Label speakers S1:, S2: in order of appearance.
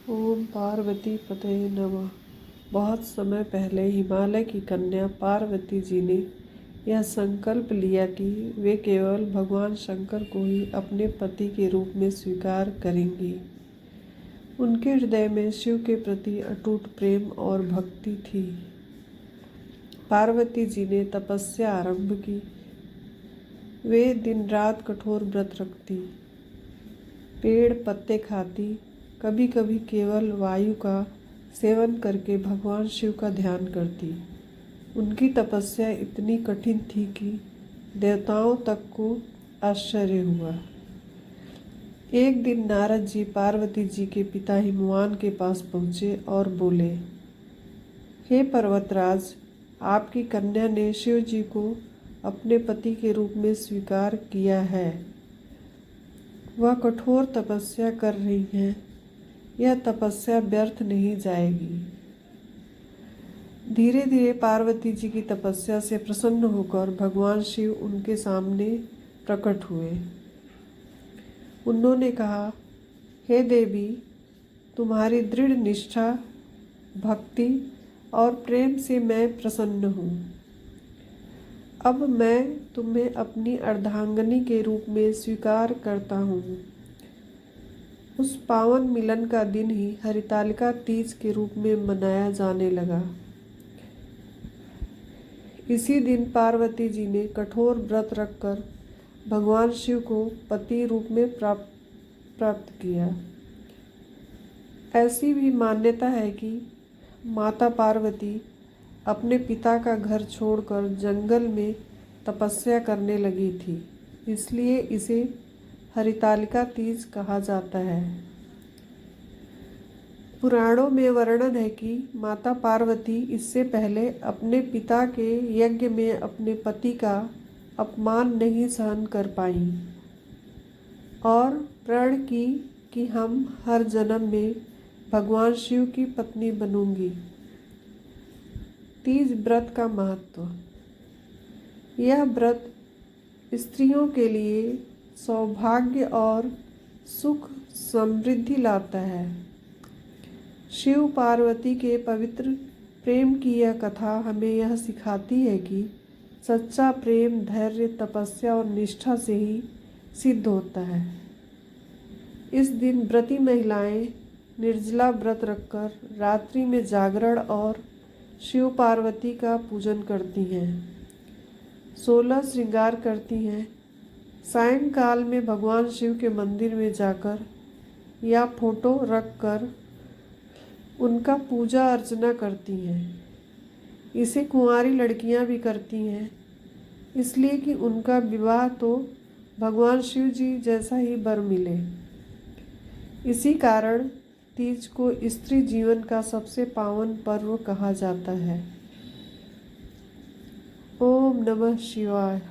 S1: ओम पार्वती पतये नमः। बहुत समय पहले हिमालय की कन्या पार्वती जी ने यह संकल्प लिया कि वे केवल भगवान शंकर को ही अपने पति के रूप में स्वीकार करेंगी। उनके हृदय में शिव के प्रति अटूट प्रेम और भक्ति थी। पार्वती जी ने तपस्या आरंभ की। वे दिन रात कठोर व्रत रखती, पेड़ पत्ते खाती, कभी कभी केवल वायु का सेवन करके भगवान शिव का ध्यान करती। उनकी तपस्या इतनी कठिन थी कि देवताओं तक को आश्चर्य हुआ। एक दिन नारद जी पार्वती जी के पिता हिमवान के पास पहुँचे और बोले, हे पर्वतराज, आपकी कन्या ने शिव जी को अपने पति के रूप में स्वीकार किया है। वह कठोर तपस्या कर रही हैं। यह तपस्या व्यर्थ नहीं जाएगी। धीरे धीरे पार्वती जी की तपस्या से प्रसन्न होकर भगवान शिव उनके सामने प्रकट हुए। उन्होंने कहा, हे देवी, तुम्हारी दृढ़ निष्ठा, भक्ति और प्रेम से मैं प्रसन्न हूँ। अब मैं तुम्हें अपनी अर्धांगिनी के रूप में स्वीकार करता हूँ। उस पावन मिलन का दिन ही हरितालिका तीज के रूप में मनाया जाने लगा। इसी दिन पार्वती जी ने कठोर व्रत रखकर भगवान शिव को पति रूप में प्राप्त किया। ऐसी भी मान्यता है कि माता पार्वती अपने पिता का घर छोड़कर जंगल में तपस्या करने लगी थी, इसलिए इसे हरितालिका तीज कहा जाता है। पुराणों में वर्णन है कि माता पार्वती इससे पहले अपने पिता के यज्ञ में अपने पति का अपमान नहीं सहन कर पाईं और प्रण की कि हम हर जन्म में भगवान शिव की पत्नी बनूंगी। तीज व्रत का महत्व। यह व्रत स्त्रियों के लिए सौभाग्य और सुख समृद्धि लाता है। शिव पार्वती के पवित्र प्रेम की यह कथा हमें यह सिखाती है कि सच्चा प्रेम धैर्य, तपस्या और निष्ठा से ही सिद्ध होता है। इस दिन व्रती महिलाएं निर्जला व्रत रखकर रात्रि में जागरण और शिव पार्वती का पूजन करती हैं, 16 श्रृंगार करती हैं। सायंकाल में भगवान शिव के मंदिर में जाकर या फोटो रख कर उनका पूजा अर्चना करती हैं। इसे कुंवारी लड़कियां भी करती हैं, इसलिए कि उनका विवाह तो भगवान शिव जी जैसा ही वर मिले। इसी कारण तीज को स्त्री जीवन का सबसे पावन पर्व कहा जाता है। ओम नमः शिवाय।